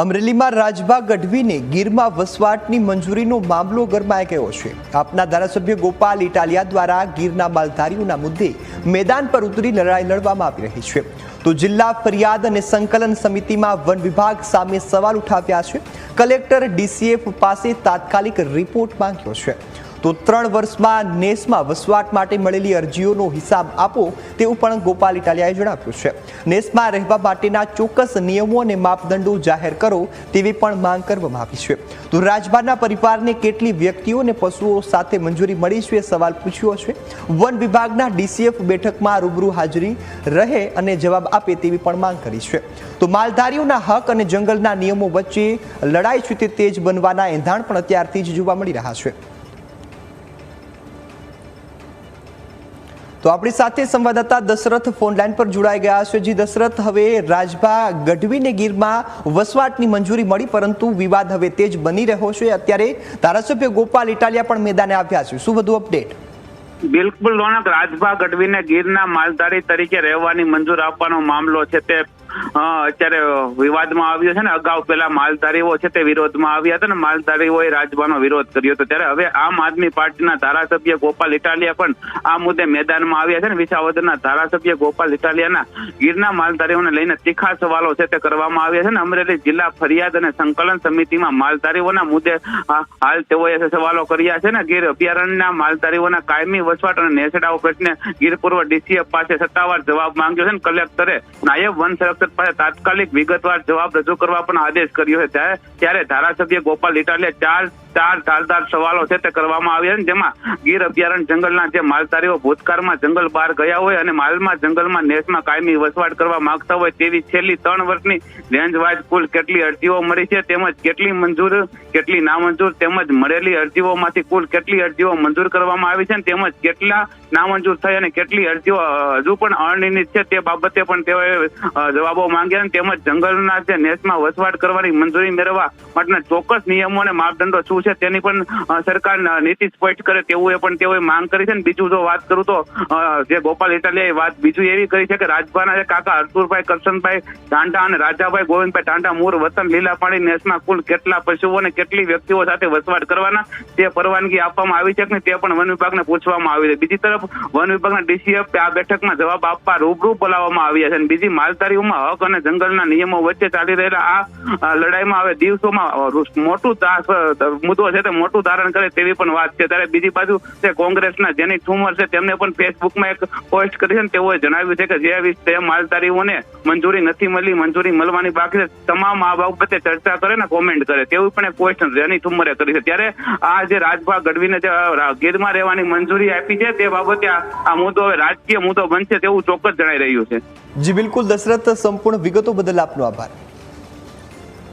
અમરેલીમાં રાજભા ગઢવીને ગીરમાં વસવાટની મંજૂરીનો મામલો ગરમાઈ ગયો છે। આપના ધારાસભ્ય ગોપાલ ઇટાલિયા દ્વારા ગીરના માલધારીઓના મુદ્દે મેદાન પર ઉતરી લડાઈ લડવામાં આવી રહી છે। તો જિલ્લા ફરિયાદ અને સંકલન સમિતિમાં વન વિભાગ સામે સવાલ ઉઠાવ્યા છે। કલેક્ટર ડીસીએફ પાસે તાત્કાલિક રિપોર્ટ માંગ્યો છે। તો 3 વર્ષમાં નેસમાં વસવાટ માટે મળેલી અરજીઓનો હિસાબ આપો તેવું પણ ગોપાલ ઇટાલિયાએ જણાવ્યું છે। નેસમાં રહેવા માટેના ચોક્કસ નિયમો અને માપદંડો જાહેર કરો તેવી પણ માંગ કરવામાં આવી છે। તો રાજભાના પરિવારને કેટલી વ્યક્તિઓ અને પશુઓ સાથે મંજૂરી મળી છે સવાલ પૂછ્યો છે। વન વિભાગના ડીસીએફ બેઠકમાં રૂબરૂ હાજરી રહે અને જવાબ આપે તેવી પણ માંગ કરી છે। તો માલધારીઓના હક અને જંગલના નિયમો વચ્ચે લડાઈ છે તે તેજ બનવાના એંધાણ પણ અત્યારથી જ જોવા મળી રહ્યા છે। તો આપણી સાથે સંવાદદાતા દશરથ ફોનલાઈન પર જોડાઈ ગયા છે। જી દશરથ, હવે રાજભા ગઢવીને ગીરમાં વસવાટની મંજૂરી મળી, પરંતુ વિવાદ હવે તેજ બની રહ્યો છે। અત્યારે ધારાસભ્ય ગોપાલ ઇટાલિયા પણ મેદાને આવ્યા છે, શું વધુ અપડેટ? બિલકુલ રોનક, રાજભા ગઢવીને ગીરના માલધારી તરીકે રહેવાની મંજૂર આપવાનો મામલો છે તે અત્યારે વિવાદમાં આવ્યો છે ને। અગાઉ પેલા માલધારીઓ છે તે વિરોધમાં આવ્યા હતા ને માલધારીઓએ રાજભાનો વિરોધ કર્યો હતો, ત્યારે હવે આમ આદમી પાર્ટીના ધારાસભ્ય ગોપાલ ઇટાલિયા પણ આ મુદ્દે મેદાનમાં આવ્યા છે ને। વિસાવદરના ધારાસભ્ય ગોપાલ ઇટાલિયાના ગીરના માલધારીઓને લઈને તીખા સવાલો છે તે કરવામાં આવ્યા છે ને અમરેલી જિલ્લા ફરિયાદ અને સંકલન સમિતિમાં માલધારીઓના મુદ્દે હાલ તેઓએ સવાલો કર્યા છે ને। ગીર અભયારણ્યના માલધારીઓના કાયમી વસવાટ અને નેસડાઓ પ્રશ્ને ગીર પૂર્વ ડીસીએફ પાસે સત્તાવાર જવાબ માંગ્યો છે ને કલેક્ટરે નાયબ વન સંરક્ષક પાસે તાત્કાલિક વિગતવાર જવાબ રજૂ કરવા પણ આદેશ કર્યો છે। ત્યારે ધારાસભ્ય ગોપાલ ઇટાલિયા ચાર ધારદાર સવાલો છે તે કરવામાં આવ્યા છે, જેમાં ગીર અભયારણ્ય જંગલના જે માલધારીઓ ભૂતકાળમાં જંગલ બહાર ગયા હોય અને હાલમાં જંગલમાં નેસમાં કાયમી વસવાટ કરવા માંગતા હોય તેવી છેલ્લી 3 વર્ષની રેન્જ વાઇઝ કુલ કેટલી અરજીઓ મળી છે, તેમજ કેટલી મંજૂર કેટલી નામંજૂર, તેમજ મળેલી અરજીઓમાંથી કુલ કેટલી અરજીઓ મંજૂર કરવામાં આવી છે, તેમજ કેટલા નામંજૂર થઈ અને કેટલી અરજીઓ હજુ પણ અનિર્ણિત છે તે બાબતે પણ તેઓએ જવાબો માંગ્યા, તેમજ જંગલના જે નેસમાં વસવાટ કરવાની મંજૂરી મેળવવા માટેના ચોક્કસ નિયમો અને માપદંડો શું છે તેની પણ સરકાર નીતિ સ્પષ્ટ કરે તેવું પણ તેઓએ માંગ કરી છે। બીજું જો વાત કરું તો જે ગોપાલ ઇટાલિયાએ વાત બીજું એવી કરી છે કે રાજભાના કાકા હરસુરભાઈ કરશનભાઈ ટાંટા અને રાજાભાઈ ગોવિંદભાઈ ટાંટા મૂળ વતન લીલાપાણી નેસમાં કુલ કેટલા પશુઓ અને કેટલી વ્યક્તિઓ સાથે વસવાટ કરવાના તે પરવાનગી આપવામાં આવી છે કે તે પણ વન વિભાગને પૂછવામાં આવી છે। બીજી તરફ વન વિભાગના ડીસીએફ આ બેઠકમાં જવાબ આપવા રૂબરૂ બોલાવવામાં આવ્યા છે। બીજી માલધારીઓમાં હક અને જંગલના નિયમો વચ્ચે ચાલી રહેલા આ લડાઈમાં હવે દિવસોમાં મોટું મુદ્દો છે તે મોટું ધારણ કરે તેવી પણ વાત છે। ત્યારે બીજી બાજુ તે કોંગ્રેસના જેની ઠુમર છે તેમને પણ ફેસબુકમાં એક પોસ્ટ કરી છે ને તેઓએ જણાવ્યું છે કે જે વિશે માલધારીઓને મંજૂરી નથી મળી, મંજૂરી મળવાની બાકી છે, તમામ આ બાબતે ચર્ચા કરે ને કોમેન્ટ કરે તેવી પણ એક પોસ્ટ જેની ઠુમરે કરી છે। ત્યારે આ જે રાજભા ગઢવીને જે ગીરમાં રહેવાની મંજૂરી આપી છે તે બાબતે આ મુદ્દો હવે રાજકીય મુદ્દો બનશે તેવું ચોક્કસ જણાઈ રહ્યું છે। જી બિલકુલ દશરથ, સંપૂર્ણ વિગતો બદલ આપનો આભાર।